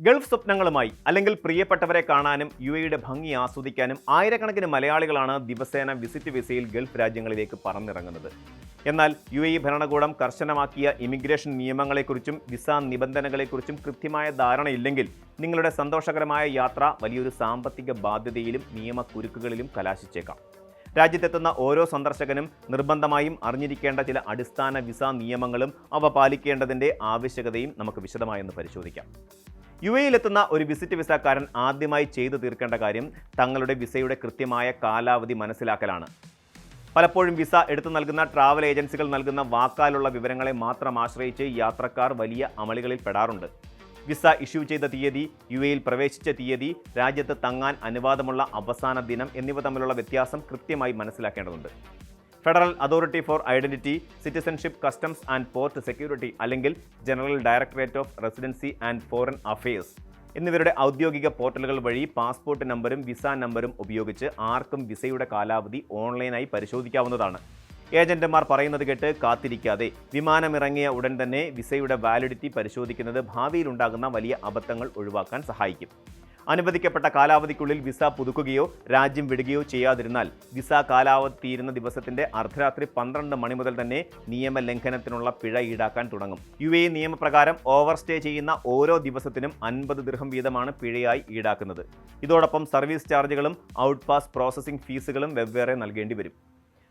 Gulf സ്വപ്നങ്ങളുമായി അല്ലെങ്കിൽ പ്രിയപ്പെട്ടവരെ കാണാനും യുടെ ഭംഗി ആസ്വദിക്കാനും ആയിരക്കണക്കിന് മലയാളികളാണ് ദിവസേന വിസിറ്റ് വിസയിൽ ഗൾഫ് രാജ്യങ്ങളിലേക്ക് പറന്നിറങ്ങുന്നത്. എന്നാൽ ഭരണകൂടം കർശനമാക്കിയ ഇമിഗ്രേഷൻ നിയമങ്ങളെക്കുറിച്ചും വിസ നിബന്ധനകളെക്കുറിച്ചും കൃത്യമായ ധാരണയില്ലെങ്കിൽ നിങ്ങളുടെ സന്തോഷകരമായ യാത്ര വലിയൊരു സാമ്പത്തിക ബാധ്യതയിലും നിയമക്കുരുക്കുകളിലും കലാശിച്ചേക്കാം. രാജ്യത്തെത്തുന്ന ഓരോ സന്ദർശകനും നിർബന്ധമായും അറിഞ്ഞിരിക്കേണ്ട ചില അടിസ്ഥാന വിസ നിയമങ്ങളും അവ പാലിക്കേണ്ടതിൻ്റെ ആവശ്യകതയും നമുക്ക് വിശദമായൊന്ന് പരിശോധിക്കാം. യിലെത്തുന്ന ഒരു വിസിറ്റ് വിസക്കാരൻ ആദ്യമായി ചെയ്തു തീർക്കേണ്ട കാര്യം തങ്ങളുടെ വിസയുടെ കൃത്യമായ കാലാവധി മനസ്സിലാക്കലാണ്. പലപ്പോഴും വിസ എടുത്തു നൽകുന്ന ട്രാവൽ ഏജൻസികൾ നൽകുന്ന വാക്കാലുള്ള വിവരങ്ങളെ മാത്രം ആശ്രയിച്ച് യാത്രക്കാർ വലിയ അമളികളിൽ പെടാറുണ്ട്. വിസ ഇഷ്യൂ ചെയ്ത തീയതി, യിൽ പ്രവേശിച്ച തീയതി, രാജ്യത്ത് തങ്ങാൻ അനുവാദമുള്ള അവസാന ദിനം എന്നിവ തമ്മിലുള്ള വ്യത്യാസം കൃത്യമായി മനസ്സിലാക്കേണ്ടതുണ്ട്. Federal authority for identity, citizenship, customs and port security അല്ലെങ്കിൽ general directorate of residency and foreign affairs എന്നിവരുടെ ഔദ്യോഗിക പോർട്ടലുകൾ വഴി പാസ്പോർട്ട് നമ്പരും വിസ നമ്പരും ഉപയോഗിച്ച് ആർക്കും വിസയുടെ കാലാവധി ഓൺലൈനായി പരിശോധിക്കാവുന്നതാണ്. ഏജന്റുമാർ പറയുന്നത് കേട്ട് കാത്തിരിക്കാതെ വിമാനമിറങ്ങിയ ഉടൻ തന്നെ വിസയുടെ വാലിഡിറ്റി പരിശോധിക്കുന്നത് ഭാവിയിലുണ്ടാകുന്ന വലിയ അബദ്ധങ്ങൾ ഒഴിവാക്കാൻ സഹായിക്കും. അനുവദിക്കപ്പെട്ട കാലാവധിക്കുള്ളിൽ വിസ പുതുക്കുകയോ രാജ്യം വിടുകയോ ചെയ്യാതിരുന്നാൽ വിസ കാലാവധി തീരുന്ന ദിവസത്തിന്റെ അർദ്ധരാത്രി 12 മണി മുതൽ തന്നെ നിയമലംഘനത്തിനുള്ള പിഴ ഈടാക്കാൻ തുടങ്ങും. നിയമപ്രകാരം ഓവർ സ്റ്റേ ചെയ്യുന്ന ഓരോ ദിവസത്തിനും 50 ദിർഹം വീതമാണ് പിഴയായി ഈടാക്കുന്നത്. ഇതോടൊപ്പം സർവീസ് ചാർജുകളും ഔട്ട് പാസ് പ്രോസസ്സിംഗ് ഫീസുകളും വെവ്വേറെ നൽകേണ്ടി വരും.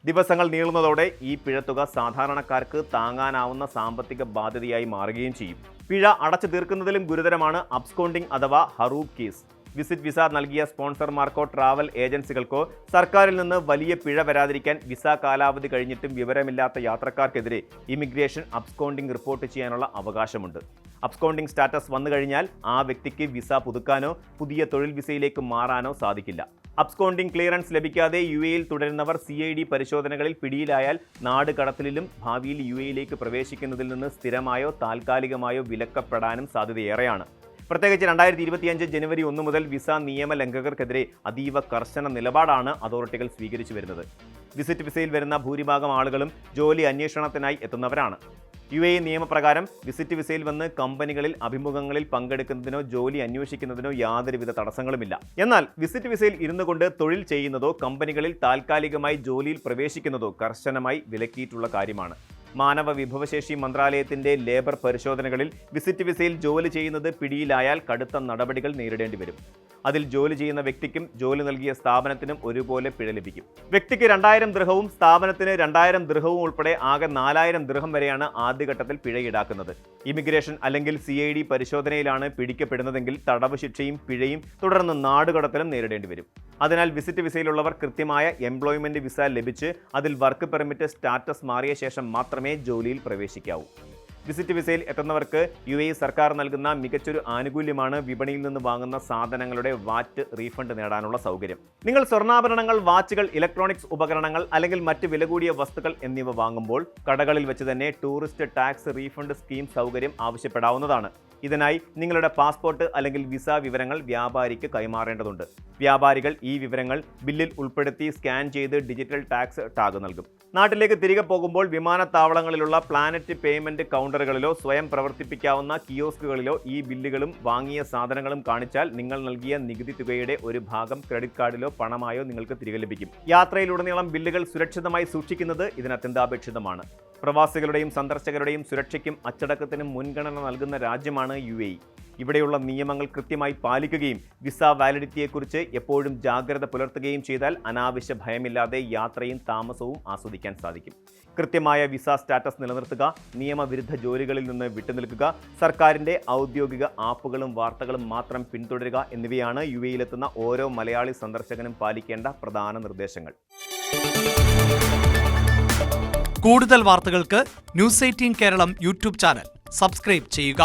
ദിവസങ്ങൾ നീളുന്നതോടെ ഈ പിഴത്തുക സാധാരണക്കാർക്ക് താങ്ങാനാവുന്ന സാമ്പത്തിക ബാധ്യതയായി മാറുകയും ചെയ്യും. പിഴ അടച്ചു തീർക്കുന്നതിലും ഗുരുതരമാണ് അബ്സ്കോണ്ടിംഗ് അഥവാ ഹറൂബ് കേസ്. വിസിറ്റ് വിസ നൽകിയ സ്പോൺസർമാർക്കോ ട്രാവൽ ഏജൻസികൾക്കോ സർക്കാരിൽ നിന്ന് വലിയ പിഴ വരാതിരിക്കാൻ വിസ കാലാവധി കഴിഞ്ഞിട്ടും വിവരമില്ലാത്ത യാത്രക്കാർക്കെതിരെ ഇമിഗ്രേഷൻ അബ്സ്കോണ്ടിംഗ് റിപ്പോർട്ട് ചെയ്യാനുള്ള അവകാശമുണ്ട്. അബ്സ്കോണ്ടിംഗ് സ്റ്റാറ്റസ് വന്നു കഴിഞ്ഞാൽ ആ വ്യക്തിക്ക് വിസ പുതുക്കാനോ പുതിയ തൊഴിൽ വിസയിലേക്ക് മാറാനോ സാധിക്കില്ല. അബ്സ്കോണ്ടിംഗ് ക്ലിയറൻസ് ലഭിക്കാതെ യിൽ തുടരുന്നവർ CID പരിശോധനകളിൽ പിടിയിലായാൽ നാട് കടത്തലിലും ഭാവിയിൽ യിലേക്ക് പ്രവേശിക്കുന്നതിൽ നിന്ന് സ്ഥിരമായോ താൽക്കാലികമായോ വിലക്കപ്പെടാനും സാധ്യതയേറെയാണ്. പ്രത്യേകിച്ച് 2025 ജനുവരി 1 മുതൽ വിസ നിയമ ലംഘകർക്കെതിരെ അതീവ കർശന നിലപാടാണ് അതോറിറ്റികൾ സ്വീകരിച്ചു വരുന്നത്. വിസിറ്റ് വിസയിൽ വരുന്ന ഭൂരിഭാഗം ആളുകളും ജോലി അന്വേഷണത്തിനായി എത്തുന്നവരാണ്. നിയമപ്രകാരം വിസിറ്റ് വിസയിൽ വന്ന് കമ്പനികളിൽ അഭിമുഖങ്ങളിൽ പങ്കെടുക്കുന്നതിനോ ജോലി അന്വേഷിക്കുന്നതിനോ യാതൊരുവിധ തടസ്സങ്ങളുമില്ല. എന്നാൽ വിസിറ്റ് വിസയിൽ ഇരുന്നു കൊണ്ട് തൊഴിൽ ചെയ്യുന്നതോ കമ്പനികളിൽ താൽക്കാലികമായി ജോലിയിൽ പ്രവേശിക്കുന്നതോ കർശനമായി വിലക്കിയിട്ടുള്ള കാര്യമാണ്. മാനവ വിഭവശേഷി മന്ത്രാലയത്തിന്റെ ലേബർ പരിശോധനകളിൽ വിസിറ്റ് വിസയിൽ ജോലി ചെയ്യുന്നത് പിടിയിലായാൽ കടുത്ത നടപടികൾ നേരിടേണ്ടി വരും. അതിൽ ജോലി ചെയ്യുന്ന വ്യക്തിക്കും ജോലി നൽകിയ സ്ഥാപനത്തിനും ഒരുപോലെ പിഴ ലഭിക്കും. വ്യക്തിക്ക് 2000 ദിർഹവും സ്ഥാപനത്തിന് 2000 ദിർഹവും ഉൾപ്പെടെ ആകെ 4000 ദിർഹം വരെയാണ് ആദ്യഘട്ടത്തിൽ പിഴ ഈടാക്കുന്നത്. ഇമിഗ്രേഷൻ അല്ലെങ്കിൽ CID പരിശോധനയിലാണ് പിടിക്കപ്പെടുന്നതെങ്കിൽ തടവ് ശിക്ഷയും പിഴയും തുടർന്ന് നാടുകടത്തലും നേരിടേണ്ടി വരും. അതിനാൽ വിസിറ്റ് വിസയിലുള്ളവർ കൃത്യമായ എംപ്ലോയ്മെന്റ് വിസ ലഭിച്ച് അതിൽ വർക്ക് പെർമിറ്റ് സ്റ്റാറ്റസ് മാറിയ ശേഷം മാത്രമേ ജോലിയിൽ പ്രവേശിക്കാവൂ. വിസിറ്റ് വിസയിൽ എത്തുന്നവർക്ക് സർക്കാർ നൽകുന്ന മികച്ചൊരു ആനുകൂല്യമാണ് വിപണിയിൽ നിന്ന് വാങ്ങുന്ന സാധനങ്ങളുടെ വാറ്റ് റീഫണ്ട് നേടാനുള്ള സൗകര്യം. നിങ്ങൾ സ്വർണ്ണാഭരണങ്ങൾ, വാച്ചുകൾ, ഇലക്ട്രോണിക്സ് ഉപകരണങ്ങൾ അല്ലെങ്കിൽ മറ്റ് വില കൂടിയ വസ്തുക്കൾ എന്നിവ വാങ്ങുമ്പോൾ കടകളിൽ വെച്ച് തന്നെ ടൂറിസ്റ്റ് ടാക്സ് റീഫണ്ട് സ്കീം സൗകര്യം ആവശ്യപ്പെടാവുന്നതാണ്. ഇതിനായി നിങ്ങളുടെ പാസ്പോർട്ട് അല്ലെങ്കിൽ വിസ വിവരങ്ങൾ വ്യാപാരിക്ക് കൈമാറേണ്ടതുണ്ട്. വ്യാപാരികൾ ഈ വിവരങ്ങൾ ബില്ലിൽ ഉൾപ്പെടുത്തി സ്കാൻ ചെയ്ത് ഡിജിറ്റൽ ടാക്സ് ടാഗ് നൽകും. നാട്ടിലേക്ക് തിരികെ പോകുമ്പോൾ വിമാനത്താവളങ്ങളിലുള്ള പ്ലാനറ്റ് പേയ്മെന്റ് കൗണ്ടറുകളിലോ സ്വയം പ്രവർത്തിപ്പിക്കാവുന്ന കിയോസ്കുകളിലോ ഈ ബില്ലുകളും വാങ്ങിയ സാധനങ്ങളും കാണിച്ചാൽ നിങ്ങൾ നൽകിയ നികുതി തുകയുടെ ഒരു ഭാഗം ക്രെഡിറ്റ് കാർഡിലോ പണമായോ നിങ്ങൾക്ക് തിരികെ ലഭിക്കും. യാത്രയിലുടനീളം ബില്ലുകൾ സുരക്ഷിതമായി സൂക്ഷിക്കുന്നത് ഇതിന് അത്യന്താപേക്ഷിതമാണ്. പ്രവാസികളുടെയും സന്ദർശകരുടെയും സുരക്ഷയ്ക്കും അച്ചടക്കത്തിനും മുൻഗണന നൽകുന്ന രാജ്യമാണ് ഇവിടെയുള്ള നിയമങ്ങൾ കൃത്യമായി പാലിക്കുകയും വിസ വാലിഡിറ്റിയെക്കുറിച്ച് എപ്പോഴും ജാഗ്രത പുലർത്തുകയും ചെയ്താൽ അനാവശ്യ ഭയമില്ലാതെ യാത്രയും താമസവും ആസ്വദിക്കാൻ സാധിക്കും. കൃത്യമായ വിസ സ്റ്റാറ്റസ് നിലനിർത്തുക, നിയമവിരുദ്ധ ജോലികളിൽ നിന്ന് വിട്ടുനിൽക്കുക, സർക്കാരിൻ്റെ ഔദ്യോഗിക ആപ്പുകളും വാർത്തകളും മാത്രം പിന്തുടരുക എന്നിവയാണ് യിലെത്തുന്ന ഓരോ മലയാളി സന്ദർശകനും പാലിക്കേണ്ട പ്രധാന നിർദ്ദേശങ്ങൾ. കൂടുതൽ വാർത്തകൾക്ക് News 18 Keralam YouTube channel subscribe ചെയ്യുക.